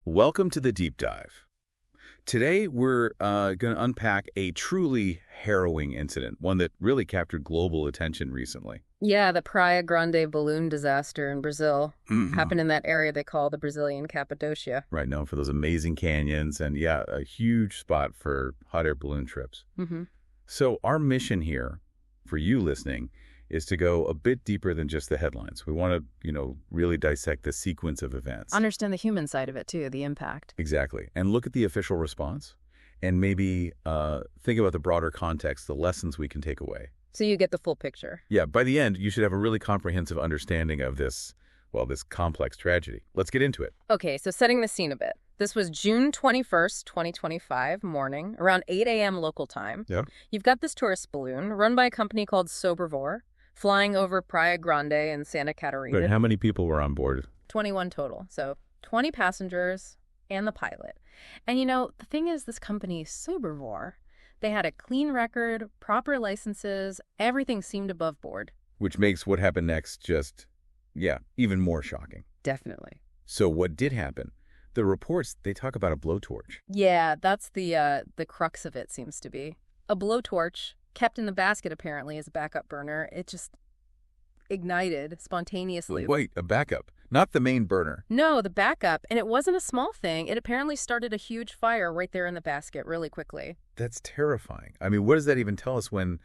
Welcome to the deep dive. Today, we're going to unpack a truly harrowing incident, one that really captured global attention recently. Yeah, the Praia Grande balloon disaster in Brazil happened in that area they call the Brazilian Cappadocia. Right, known for those amazing canyons and, yeah, a huge spot for hot air balloon trips. hmm So our mission here, for you listening, is to go a bit deeper than just the headlines. We want to, really dissect the sequence of events. Understand the human side of it, too, the impact. Exactly. And look at the official response and maybe think about the broader context, the lessons we can take away. So you get the full picture. Yeah, by the end, you should have a really comprehensive understanding of this complex tragedy. Let's get into it. Okay, so setting the scene a bit. This was June 21st, 2025 morning, around 8 a.m. local time. Yeah. You've got this tourist balloon run by a company called Sobrevoar, flying over Praia Grande and Santa Catarina. But how many people were on board? 21 total. So 20 passengers and the pilot. And the thing is, this company, Sobrevoar, they had a clean record, proper licenses, everything seemed above board. Which makes what happened next just, even more shocking. Definitely. So what did happen? The reports, they talk about a blowtorch. Yeah, that's the crux of it, seems to be. A blowtorch, kept in the basket apparently as a backup burner, it just ignited spontaneously. Wait, a backup, not the main burner. No, the backup, and it wasn't a small thing. It apparently started a huge fire right there in the basket really quickly. That's terrifying. I mean, what does that even tell us when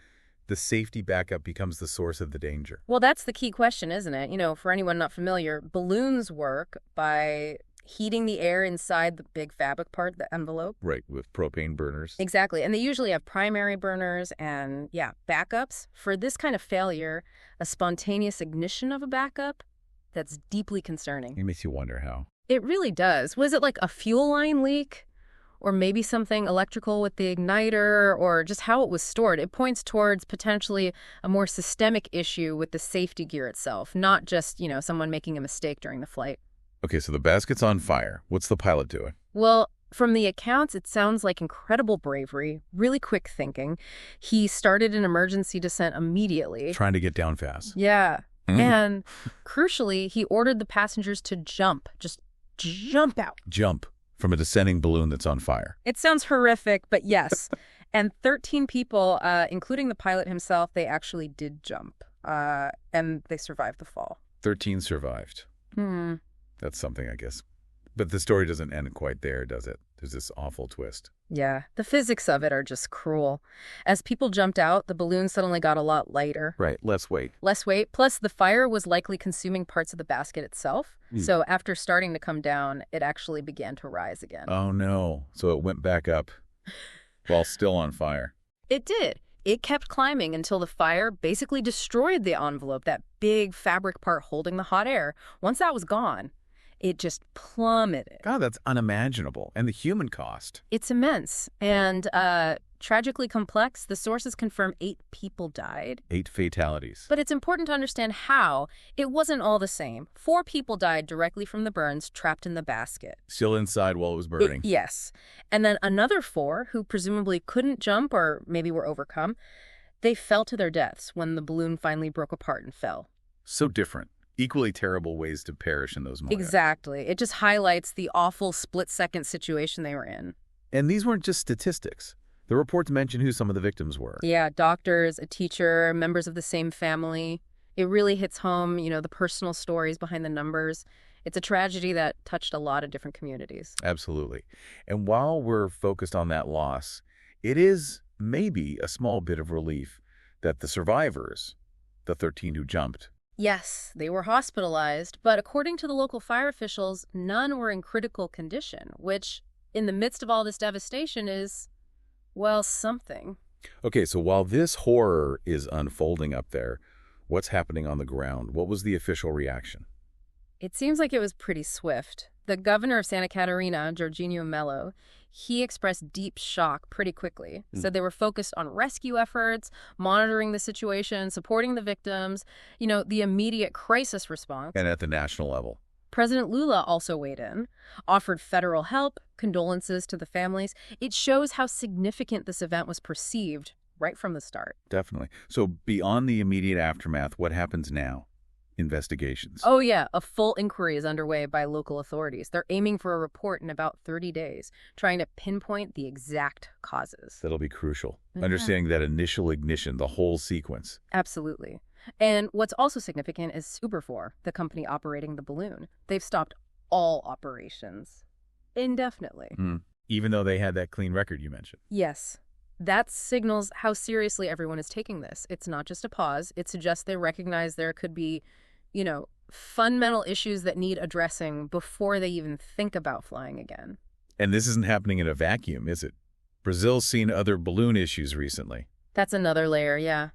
the safety backup becomes the source of the danger? Well, that's the key question, isn't it? For anyone not familiar, balloons work by heating the air inside the big fabric part, the envelope. Right, with propane burners. Exactly. And they usually have primary burners and, backups. For this kind of failure, a spontaneous ignition of a backup, that's deeply concerning. It makes you wonder how. It really does. Was it like a fuel line leak? Or maybe something electrical with the igniter, or just how it was stored? It points towards potentially a more systemic issue with the safety gear itself, not just, someone making a mistake during the flight. Okay, so the basket's on fire. What's the pilot doing? Well, from the accounts, it sounds like incredible bravery, really quick thinking. He started an emergency descent immediately. Trying to get down fast. Yeah. And crucially, he ordered the passengers to just jump out. Jump from a descending balloon that's on fire. It sounds horrific, but yes. And 13 people, including the pilot himself, they actually did jump. And they survived the fall. 13 survived. That's something, I guess. But the story doesn't end quite there, does it? There's this awful twist. Yeah, the physics of it are just cruel. As people jumped out, the balloon suddenly got a lot lighter. Right, less weight. Less weight, plus the fire was likely consuming parts of the basket itself. So after starting to come down, it actually began to rise again. Oh, no. So it went back up while still on fire. It did. It kept climbing until the fire basically destroyed the envelope, that big fabric part holding the hot air. Once that was gone, it just plummeted. God, that's unimaginable. And the human cost. It's immense. And tragically complex. The sources confirm 8 people died. 8 fatalities. But it's important to understand how. It wasn't all the same. 4 people died directly from the burns, trapped in the basket. Still inside while it was burning. Yes. And then another 4, who presumably couldn't jump or maybe were overcome, they fell to their deaths when the balloon finally broke apart and fell. So different. Equally terrible ways to perish in those moments. Exactly. It just highlights the awful split-second situation they were in. And these weren't just statistics. The reports mention who some of the victims were. Yeah, doctors, a teacher, members of the same family. It really hits home, the personal stories behind the numbers. It's a tragedy that touched a lot of different communities. Absolutely. And while we're focused on that loss, it is maybe a small bit of relief that the survivors, the 13 who jumped, yes, they were hospitalized, but according to the local fire officials, none were in critical condition, which, in the midst of all this devastation, is, well, something. Okay, so while this horror is unfolding up there, what's happening on the ground? What was the official reaction? It seems like it was pretty swift. The governor of Santa Catarina, Jorginho Melo, he expressed deep shock pretty quickly. Said they were focused on rescue efforts, monitoring the situation, supporting the victims, the immediate crisis response. And at the national level. President Lula also weighed in, offered federal help, condolences to the families. It shows how significant this event was perceived right from the start. Definitely. So beyond the immediate aftermath, what happens now? investigations. Oh, yeah. A full inquiry is underway by local authorities. They're aiming for a report in about 30 days, trying to pinpoint the exact causes. That'll be crucial. Yeah. Understanding that initial ignition, the whole sequence. Absolutely. And what's also significant is Sobrevoar, the company operating the balloon. They've stopped all operations indefinitely. Even though they had that clean record you mentioned. Yes. That signals how seriously everyone is taking this. It's not just a pause. It suggests they recognize there could be, fundamental issues that need addressing before they even think about flying again. And this isn't happening in a vacuum, is it? Brazil's seen other balloon issues recently. That's another layer, yeah.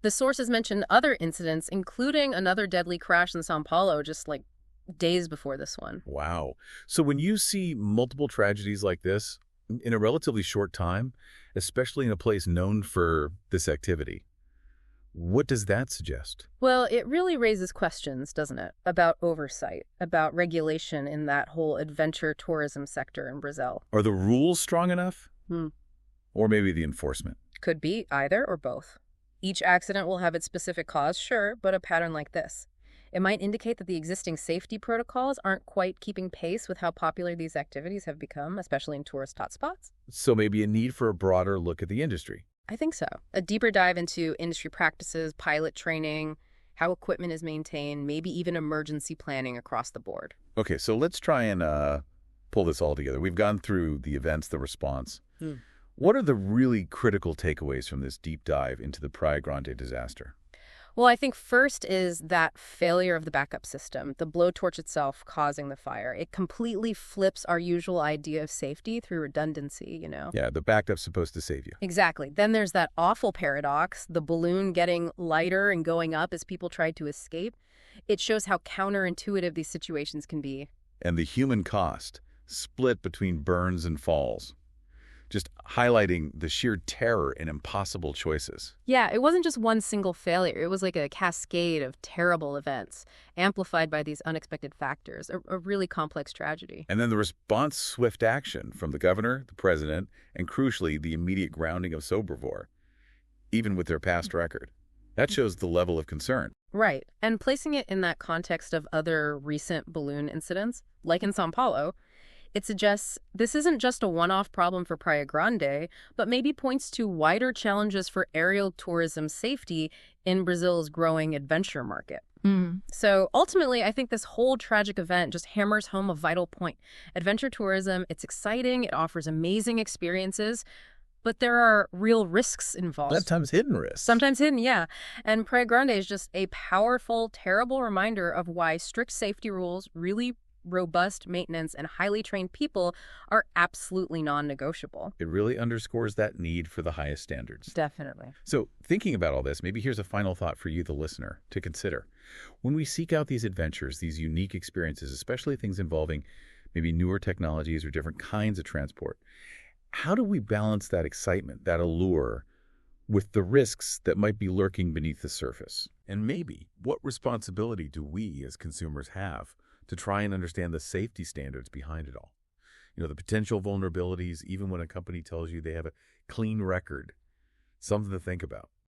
The sources mentioned other incidents, including another deadly crash in São Paulo just days before this one. Wow. So when you see multiple tragedies like this in a relatively short time, especially in a place known for this activity, what does that suggest? Well, it really raises questions, doesn't it, about oversight, about regulation in that whole adventure tourism sector in Brazil. Are the rules strong enough? Or maybe the enforcement? Could be either or both. Each accident will have its specific cause, sure, but a pattern like this. It might indicate that the existing safety protocols aren't quite keeping pace with how popular these activities have become, especially in tourist hotspots. So maybe a need for a broader look at the industry. I think so. A deeper dive into industry practices, pilot training, how equipment is maintained, maybe even emergency planning across the board. Okay, so let's try and pull this all together. We've gone through the events, the response. What are the really critical takeaways from this deep dive into the Praia Grande disaster? Well, I think first is that failure of the backup system, the blowtorch itself causing the fire. It completely flips our usual idea of safety through redundancy, Yeah, the backup's supposed to save you. Exactly. Then there's that awful paradox, the balloon getting lighter and going up as people tried to escape. It shows how counterintuitive these situations can be. And the human cost, split between burns and falls. Just highlighting the sheer terror and impossible choices. Yeah, it wasn't just one single failure. It was like a cascade of terrible events, amplified by these unexpected factors, a really complex tragedy. And then the response swift action from the governor, the president, and crucially, the immediate grounding of Sobrevoar, even with their past record. That shows the level of concern. Right. And placing it in that context of other recent balloon incidents, like in São Paulo, it suggests this isn't just a one-off problem for Praia Grande, but maybe points to wider challenges for aerial tourism safety in Brazil's growing adventure market. So ultimately, I think this whole tragic event just hammers home a vital point. Adventure tourism, it's exciting, it offers amazing experiences, but there are real risks involved. Sometimes hidden risks. Sometimes hidden, yeah. And Praia Grande is just a powerful, terrible reminder of why strict safety rules, really robust maintenance, and highly trained people are absolutely non-negotiable. It really underscores that need for the highest standards. Definitely. So thinking about all this, maybe here's a final thought for you, the listener, to consider. When we seek out these adventures, these unique experiences, especially things involving maybe newer technologies or different kinds of transport, how do we balance that excitement, that allure, with the risks that might be lurking beneath the surface? And maybe, what responsibility do we as consumers have to try and understand the safety standards behind it all? The potential vulnerabilities, even when a company tells you they have a clean record. Something to think about.